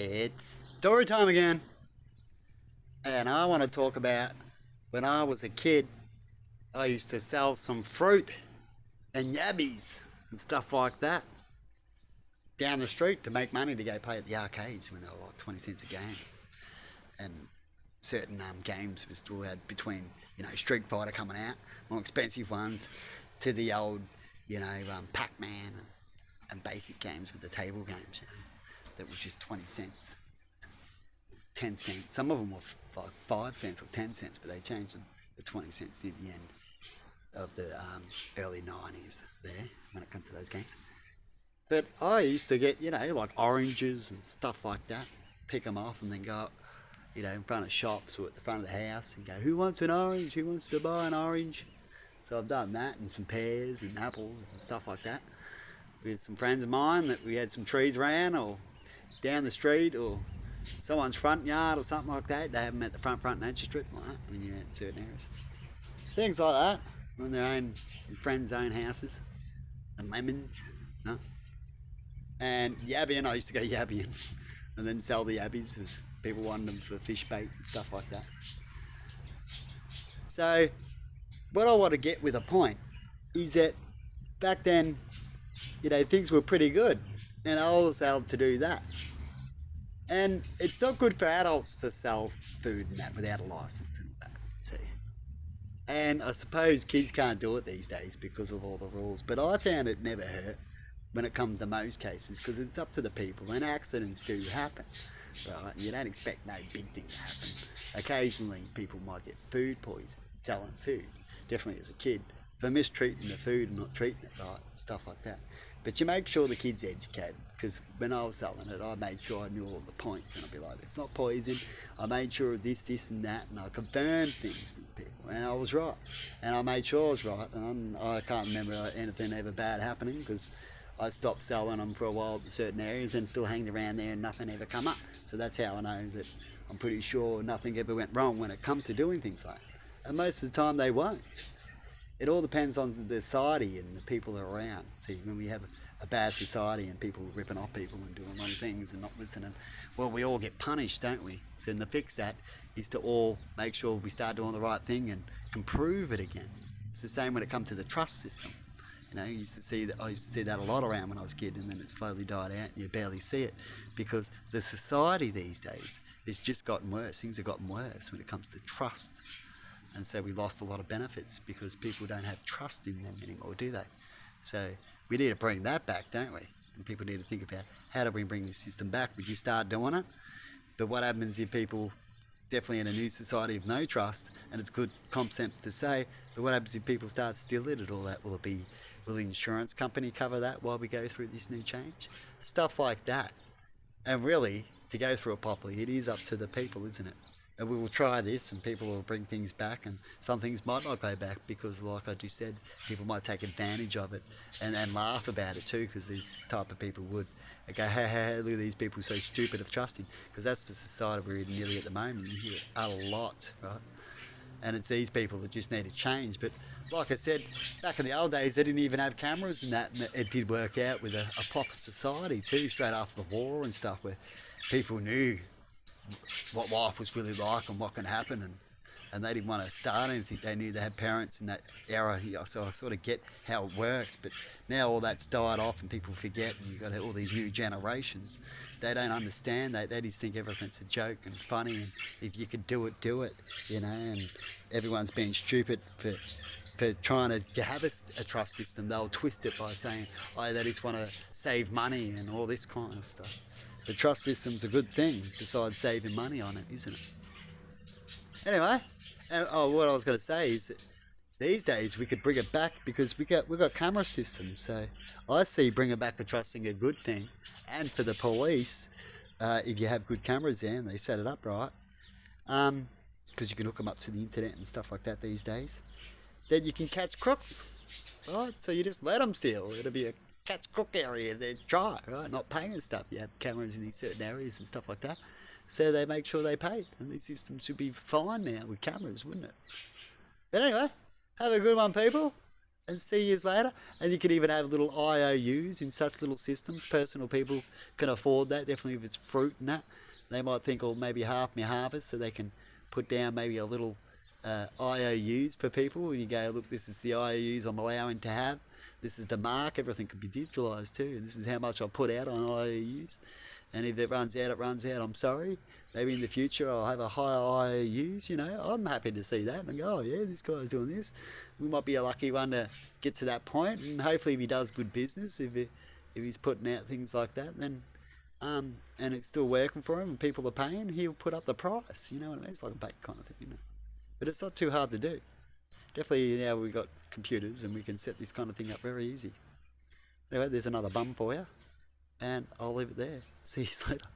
It's story time again, and I want to talk about when I was a kid. I used to sell some fruit and yabbies and stuff like that down the street to make money to go play at the arcades when they were like 20 cents a game. And certain games we still had between, Street Fighter coming out, more expensive ones, to the old, Pac-Man and basic games with the table games, that were just 20 cents. 10 cents. Some of them were like 5 cents or 10 cents, but they changed them to 20 cents near the end of the early 90s there when it comes to those games. But I used to get, like oranges and stuff like that, pick them off and then go up, in front of shops or at the front of the house and go, who wants an orange? Who wants to buy an orange? So I've done that, and some pears and apples and stuff like that. We had some friends of mine that we had some trees around or down the street or someone's front yard or something like that. They have them at the front nature strip like that when you're in certain areas. Things like that, when their own friends' own houses, and lemons, and yabbying. I used to go yabbying and then sell the yabbies as people wanted them for fish bait and stuff like that. So what I want to get with a point is that back then, things were pretty good, and I was able to do that. And it's not good for adults to sell food and that without a license and that, see. And I suppose kids can't do it these days because of all the rules, but I found it never hurt when it comes to most cases, because it's up to the people, and accidents do happen, right? You don't expect no big thing to happen. Occasionally people might get food poisoning selling food, definitely as a kid, for mistreating the food and not treating it right, stuff like that. But you make sure the kid's educated, because when I was selling it, I made sure I knew all the points, and I'd be like, it's not poison. I made sure of this and that, and I confirmed things with people, and I was right. And I made sure I was right, and I can't remember anything ever bad happening, because I stopped selling them for a while in certain areas and still hanged around there and nothing ever come up. So that's how I know that I'm pretty sure nothing ever went wrong when it comes to doing things like that. And most of the time they won't. It all depends on the society and the people that are around. See, when we have a bad society and people ripping off people and doing wrong things and not listening, well, we all get punished, don't we? So then to fix that is to all make sure we start doing the right thing and can prove it again. It's the same when it comes to the trust system. I used to see that a lot around when I was a kid, and then it slowly died out and you barely see it, because the society these days has just gotten worse. Things have gotten worse when it comes to trust. And so we lost a lot of benefits because people don't have trust in them anymore, do they? So we need to bring that back, don't we? And people need to think about, how do we bring this system back? Would you start doing it? But what happens if people, definitely in a new society of no trust, and it's good concept to say, but what happens if people start stealing it, all that? Will the insurance company cover that while we go through this new change? Stuff like that. And really, to go through it properly, it is up to the people, isn't it? And we will try this, and people will bring things back, and some things might not go back because, like I just said, people might take advantage of it and laugh about it too, because these type of people would go, hey, look at these people so stupid of trusting, because that's the society we're in nearly at the moment. You hear it a lot, right? And it's these people that just need to change. But like I said, back in the old days, they didn't even have cameras and that, and it did work out with a proper society too, straight after the war and stuff, where people knew what life was really like and what can happen, and they didn't want to start anything. They knew they had parents in that era, so I sort of get how it worked. But now all that's died off and people forget, and you've got all these new generations. They don't understand. They just think everything's a joke and funny, and if you could do it, and everyone's being stupid for trying to have a trust system. They'll twist it by saying, oh, they just want to save money and all this kind of stuff. The trust system's a good thing besides saving money on it, isn't it? Anyway, what I was going to say is that these days we could bring it back, because we've got camera systems. So I see bringing back the trusting a good thing, and for the police, if you have good cameras there and they set it up right, because you can hook them up to the internet and stuff like that these days, then you can catch crooks, right? So you just let them steal. It'll be a catch crook area. They try, right? Not paying and stuff. You have cameras in these certain areas and stuff like that, so they make sure they pay. And these systems should be fine now with cameras, wouldn't it? But anyway, have a good one, people, and see years later. And you can even have little IOUs in such little systems. Personal people can afford that, definitely if it's fruit and that. They might think, oh, maybe half my harvest, so they can put down maybe a little IOUs for people. And you go, look, this is the IOUs I'm allowing to have. This is the mark. Everything can be digitalised too. And this is how much I put out on IOUs. And if it runs out, it runs out. I'm sorry. Maybe in the future I'll have a higher IOUs. You know, I'm happy to see that and go, oh yeah, this guy's doing this. We might be a lucky one to get to that point. And hopefully, if he does good business, if he's putting out things like that, then and it's still working for him and people are paying, he'll put up the price. You know what I mean? It's like a bait kind of thing, you know. But it's not too hard to do. Definitely now we've got computers and we can set this kind of thing up very easy. Anyway, there's another bum for you, and I'll leave it there. See you later.